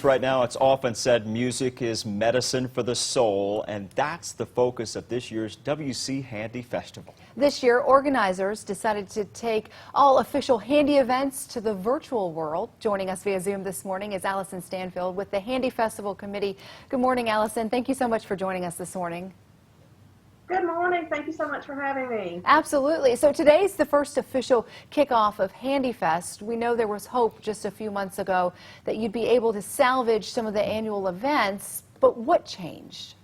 Right now, it's often said music is medicine for the soul, and that's the focus of this year's WC Handy Festival. This year, organizers decided to take all official Handy events to the virtual world. Joining us via Zoom this morning is Alison Stanfield with the Handy Festival Committee. Good morning, Alison. Thank you so much for joining us this morning. Good morning. Thank you so much for having me. Absolutely. So today's the first official kickoff of Handy Fest. We know there was hope just a few months ago that you'd be able to salvage some of the annual events, but what changed?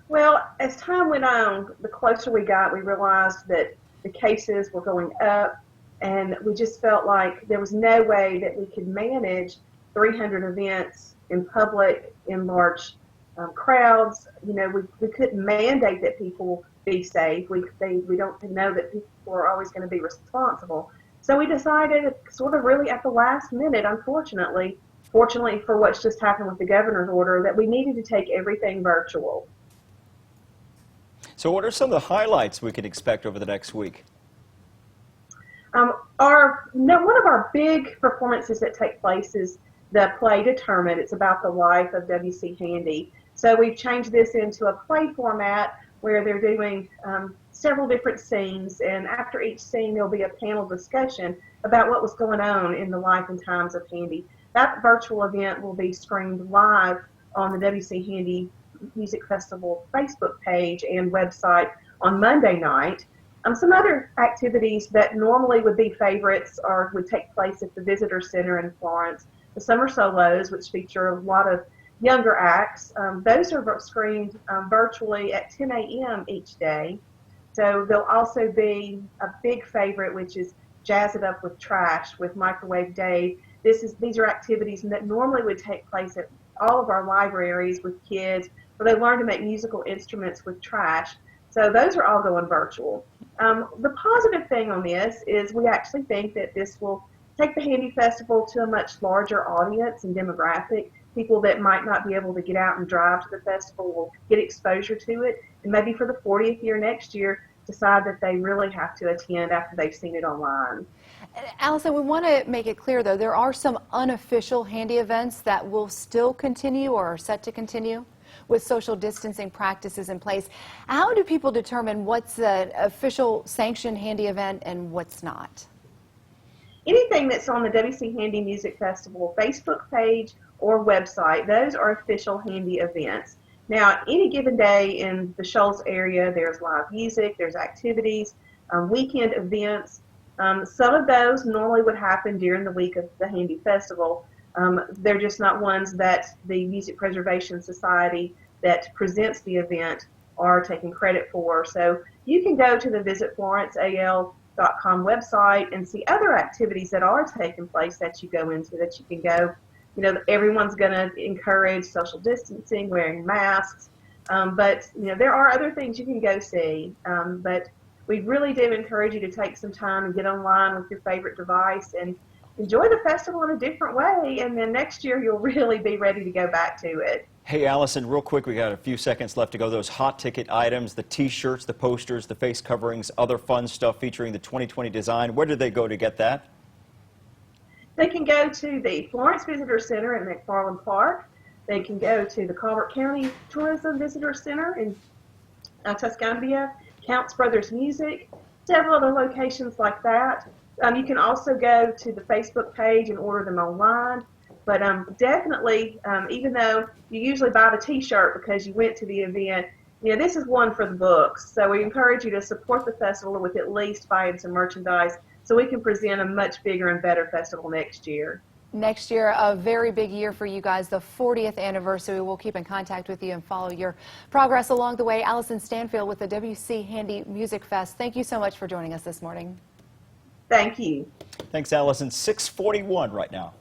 Well, as time went on, the closer we got, we realized that the cases were going up, and we just felt like there was no way that we could manage 300 events in public, in large crowds. You know, we couldn't mandate that people be safe. We don't know that people are always going to be responsible. So we decided, sort of really at the last minute, unfortunately, fortunately for what's just happened with the governor's order, that we needed to take everything virtual. So what are some of the highlights we can expect over the next week? One of our big performances that take place is the play Determined. It's about the life of WC Handy. So we've changed this into a play format where they're doing several different scenes, and after each scene there'll be a panel discussion about what was going on in the life and times of Handy. That virtual event will be streamed live on the WC Handy Music Festival Facebook page and website on Monday night. Some other activities that normally would be favorites would take place at the Visitor Center in Florence. The Summer Solos, which feature a lot of younger acts, those are screened virtually at 10 a.m. each day. So there'll also be a big favorite, which is Jazz It Up with Trash with Microwave Dave. These are activities that normally would take place at all of our libraries with kids, where they learn to make musical instruments with trash. So those are all going virtual. The positive thing on this is we actually think that this will take the Handy Festival to a much larger audience and demographic. People that might not be able to get out and drive to the festival will get exposure to it, and maybe for the 40th year next year decide that they really have to attend after they've seen it online. Alison, we want to make it clear, though, there are some unofficial Handy events that will still continue or are set to continue with social distancing practices in place. How do people determine what's an official sanctioned Handy event and what's not? Anything that's on the WC Handy Music Festival Facebook page or website, those are official Handy events. Now, any given day in the Shoals area, there's live music, there's activities, weekend events. Some of those normally would happen during the week of the Handy Festival. They're just not ones that the Music Preservation Society that presents the event are taking credit for. So you can go to the visitflorenceal.com website and see other activities that are taking place that you go into, that you can go. You know, everyone's going to encourage social distancing, wearing masks, but you know, there are other things you can go see. But we really do encourage you to take some time and get online with your favorite device and enjoy the festival in a different way, and then next year you'll really be ready to go back to it. Hey, Alison, real quick, we got a few seconds left to go. Those hot ticket items, the T-shirts, the posters, the face coverings, other fun stuff featuring the 2020 design, where do they go to get that? They can go to the Florence Visitor Center in McFarland Park. They can go to the Colbert County Tourism Visitor Center in Tuscumbia, Counts Brothers Music, several other locations like that. You can also go to the Facebook page and order them online. But definitely, even though you usually buy the T-shirt because you went to the event, you know, this is one for the books. So we encourage you to support the festival with at least buying some merchandise so we can present a much bigger and better festival next year. Next year, a very big year for you guys, the 40th anniversary. We'll keep in contact with you and follow your progress along the way. Alison Stanfield with the WC Handy Music Fest. Thank you so much for joining us this morning. Thank you. Thanks, Alison. 6:41 right now.